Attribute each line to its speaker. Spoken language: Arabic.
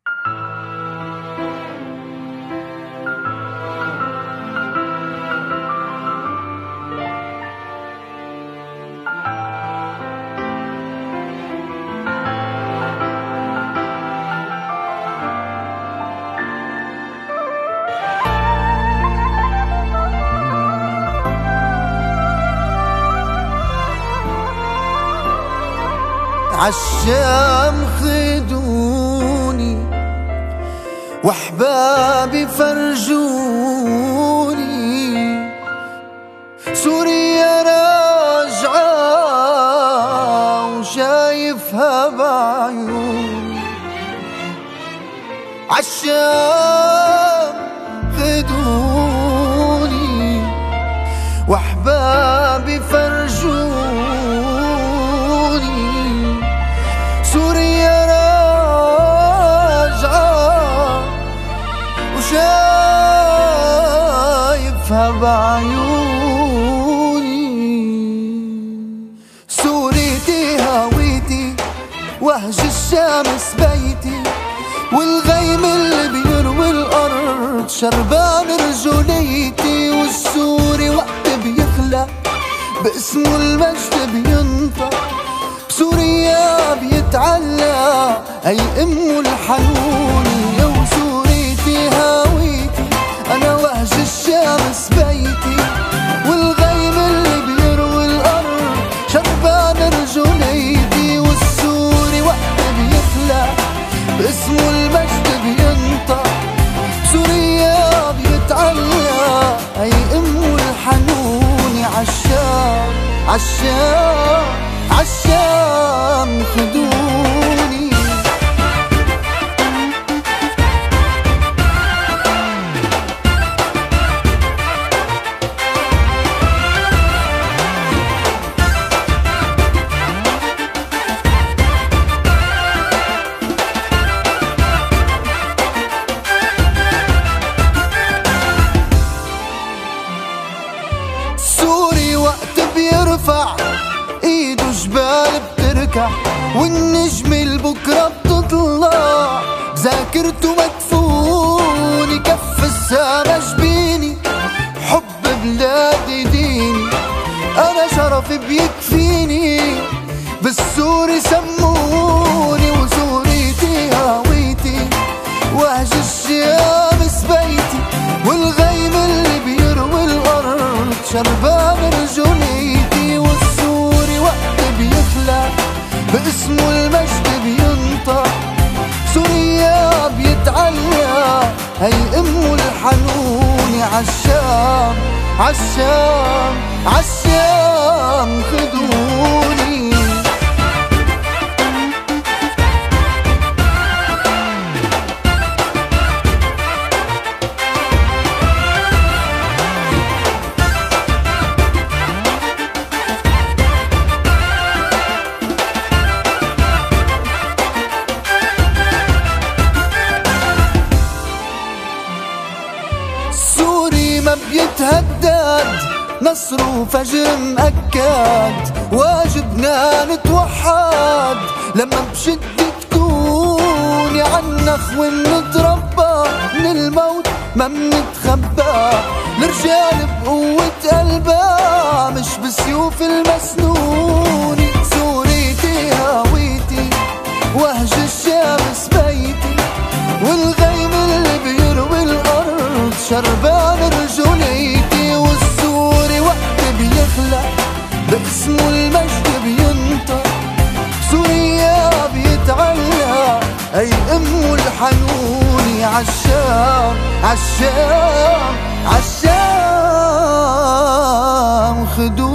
Speaker 1: عالشام خدوني واحبابي فرجوني، سوريا راجعة وشايفها بعيوني. عالشام خدوني واحبابي فرجوني، سوريا راجعة وشايفها بعيوني. سوريتي هويتي وهج الشمس بيتي، والغيم اللي بيروي الأرض شربان رجوليتي. والسوري وقت بيخلق باسمه المجد بينطق، بسوريا بيتعلق أي أمه الحنوني. وسوريتي هويتي أنا وهج الشمس بيتي، والغيم اللي بيروي الأرض شربان رجوليتي. والسوري وقت بيخلق باسمه المجد بينطق، بسوريا بيتعلق أي أمه الحنوني. عالشام عالشام عالشام خدوني. سوري وقت بيرفع ايده جبال بتركع، والنجم البكرة بتطلع بذاكرته مدفوني. كف السما جبيني حب بلادي ديني، انا شرفي بيكفيني بالسوري سموني. وسوريتي هويتي وهج الشمس بيتي، والغيم اللي بيروي الأرض شربان رجوليتي. والسوري وقت بيخلق باسمه المجد بينطق، سوريا بيتعلق هي أمه الحنوني. عالشام عالشام عالشام خدوني. سوري ما بيتهدد نصر وفجر مأكد، واجبنا نتوحد لما بشدة تكوني. عنخ ونتربى من الموت ما منتخبى، الرجال بقوة قلبها مش بسيوف المسنوني. سوريتي هويتي وهج الشمس بيتي، والغيم اللي بيروي الأرض شربان رجوليتي. والسوري وقت بيخلق باسمه المجد بينطق، سوريا بيتعلق أي أمه الحنوني. عالشام عالشام عالشام خدوني.